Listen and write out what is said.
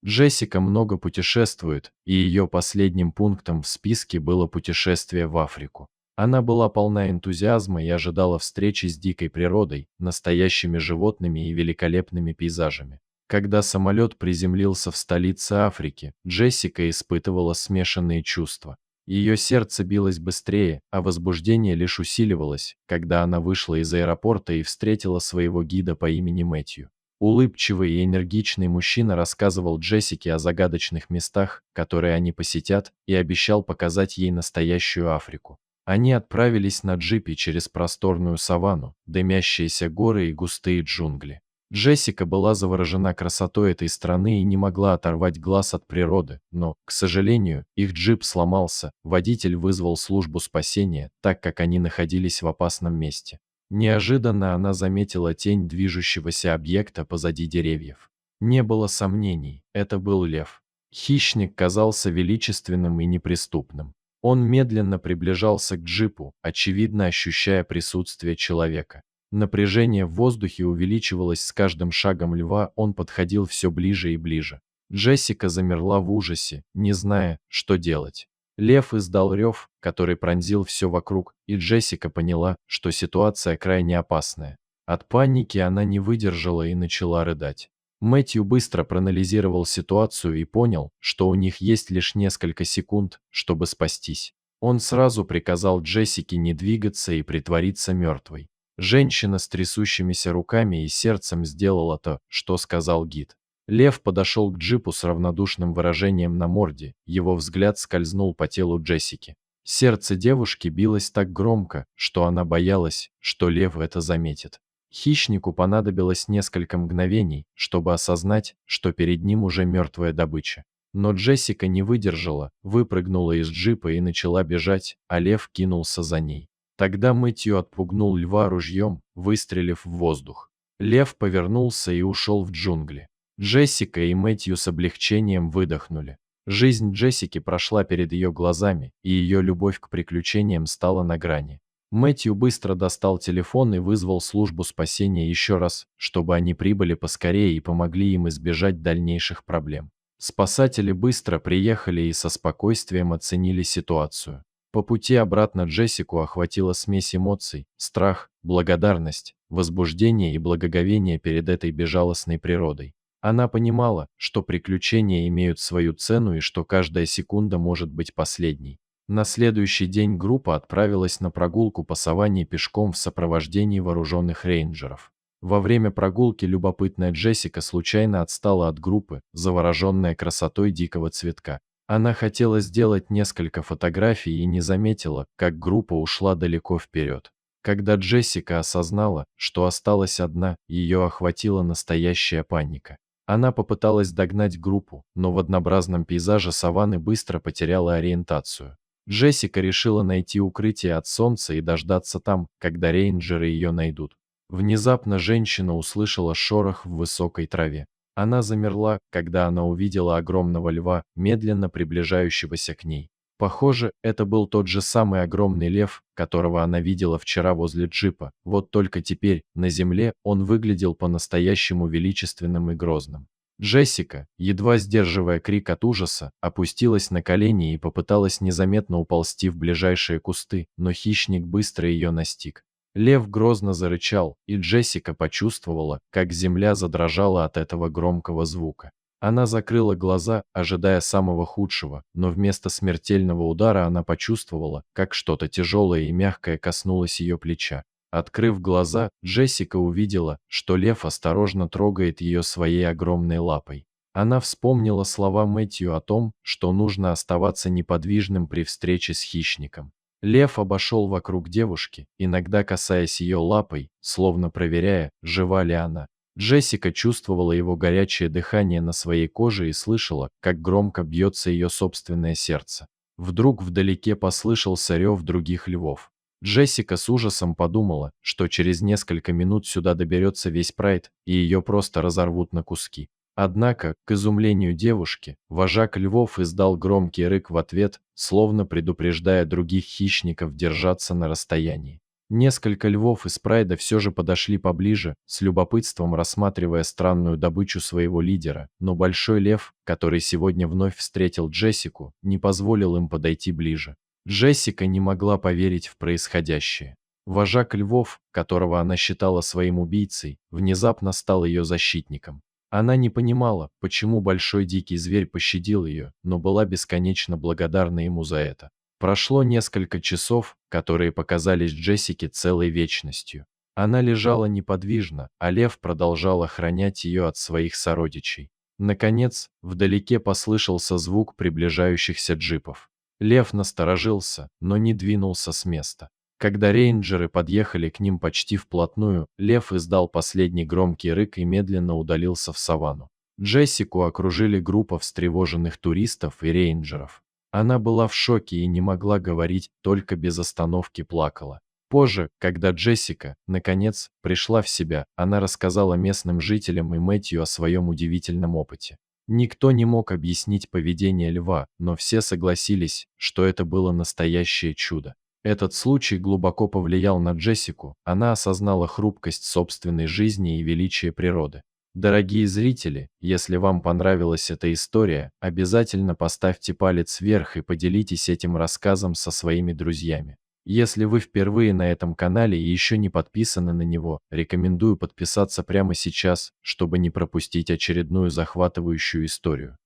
Джессика много путешествует, и ее последним пунктом в списке было путешествие в Африку. Она была полна энтузиазма и ожидала встречи с дикой природой, настоящими животными и великолепными пейзажами. Когда самолет приземлился в столице Африки, Джессика испытывала смешанные чувства. Ее сердце билось быстрее, а возбуждение лишь усиливалось, когда она вышла из аэропорта и встретила своего гида по имени Мэтью. Улыбчивый и энергичный мужчина рассказывал Джессике о загадочных местах, которые они посетят, и обещал показать ей настоящую Африку. Они отправились на джипе через просторную саванну, дымящиеся горы и густые джунгли. Джессика была заворожена красотой этой страны и не могла оторвать глаз от природы, но, к сожалению, их джип сломался, водитель вызвал службу спасения, так как они находились в опасном месте. Неожиданно она заметила тень движущегося объекта позади деревьев. Не было сомнений, это был лев. Хищник казался величественным и неприступным. Он медленно приближался к джипу, очевидно ощущая присутствие человека. Напряжение в воздухе увеличивалось с каждым шагом льва, он подходил все ближе и ближе. Джессика замерла в ужасе, не зная, что делать. Лев издал рев, который пронзил все вокруг, и Джессика поняла, что ситуация крайне опасная. От паники она не выдержала и начала рыдать. Мэтью быстро проанализировал ситуацию и понял, что у них есть лишь несколько секунд, чтобы спастись. Он сразу приказал Джессике не двигаться и притвориться мертвой. Женщина с трясущимися руками и сердцем сделала то, что сказал гид. Лев подошел к джипу с равнодушным выражением на морде, его взгляд скользнул по телу Джессики. Сердце девушки билось так громко, что она боялась, что лев это заметит. Хищнику понадобилось несколько мгновений, чтобы осознать, что перед ним уже мертвая добыча. Но Джессика не выдержала, выпрыгнула из джипа и начала бежать, а лев кинулся за ней. Тогда Мэтью отпугнул льва ружьем, выстрелив в воздух. Лев повернулся и ушел в джунгли. Джессика и Мэтью с облегчением выдохнули. Жизнь Джессики прошла перед ее глазами, и ее любовь к приключениям стала на грани. Мэтью быстро достал телефон и вызвал службу спасения еще раз, чтобы они прибыли поскорее и помогли им избежать дальнейших проблем. Спасатели быстро приехали и со спокойствием оценили ситуацию. По пути обратно Джессику охватила смесь эмоций: страх, благодарность, возбуждение и благоговение перед этой безжалостной природой. Она понимала, что приключения имеют свою цену и что каждая секунда может быть последней. На следующий день группа отправилась на прогулку по саванне пешком в сопровождении вооруженных рейнджеров. Во время прогулки любопытная Джессика случайно отстала от группы, завороженная красотой дикого цветка. Она хотела сделать несколько фотографий и не заметила, как группа ушла далеко вперед. Когда Джессика осознала, что осталась одна, ее охватила настоящая паника. Она попыталась догнать группу, но в однообразном пейзаже саванны быстро потеряла ориентацию. Джессика решила найти укрытие от солнца и дождаться там, когда рейнджеры ее найдут. Внезапно женщина услышала шорох в высокой траве. Она замерла, когда она увидела огромного льва, медленно приближающегося к ней. Похоже, это был тот же самый огромный лев, которого она видела вчера возле джипа, вот только теперь, на земле, он выглядел по-настоящему величественным и грозным. Джессика, едва сдерживая крик от ужаса, опустилась на колени и попыталась незаметно уползти в ближайшие кусты, но хищник быстро ее настиг. Лев грозно зарычал, и Джессика почувствовала, как земля задрожала от этого громкого звука. Она закрыла глаза, ожидая самого худшего, но вместо смертельного удара она почувствовала, как что-то тяжелое и мягкое коснулось ее плеча. Открыв глаза, Джессика увидела, что лев осторожно трогает ее своей огромной лапой. Она вспомнила слова Мэтью о том, что нужно оставаться неподвижным при встрече с хищником. Лев обошел вокруг девушки, иногда касаясь ее лапой, словно проверяя, жива ли она. Джессика чувствовала его горячее дыхание на своей коже и слышала, как громко бьется ее собственное сердце. Вдруг вдалеке послышался рев других львов. Джессика с ужасом подумала, что через несколько минут сюда доберется весь прайд, и ее просто разорвут на куски. Однако, к изумлению девушки, вожак львов издал громкий рык в ответ, словно предупреждая других хищников держаться на расстоянии. Несколько львов из прайда все же подошли поближе, с любопытством рассматривая странную добычу своего лидера, но большой лев, который сегодня вновь встретил Джессику, не позволил им подойти ближе. Джессика не могла поверить в происходящее. Вожак львов, которого она считала своим убийцей, внезапно стал ее защитником. Она не понимала, почему большой дикий зверь пощадил ее, но была бесконечно благодарна ему за это. Прошло несколько часов, которые показались Джессике целой вечностью. Она лежала неподвижно, а лев продолжал охранять ее от своих сородичей. Наконец, вдалеке послышался звук приближающихся джипов. Лев насторожился, но не двинулся с места. Когда рейнджеры подъехали к ним почти вплотную, лев издал последний громкий рык и медленно удалился в саванну. Джессику окружили группа встревоженных туристов и рейнджеров. Она была в шоке и не могла говорить, только без остановки плакала. Позже, когда Джессика, наконец, пришла в себя, она рассказала местным жителям и Мэтью о своем удивительном опыте. Никто не мог объяснить поведение льва, но все согласились, что это было настоящее чудо. Этот случай глубоко повлиял на Джессику, она осознала хрупкость собственной жизни и величие природы. Дорогие зрители, если вам понравилась эта история, обязательно поставьте палец вверх и поделитесь этим рассказом со своими друзьями. Если вы впервые на этом канале и еще не подписаны на него, рекомендую подписаться прямо сейчас, чтобы не пропустить очередную захватывающую историю.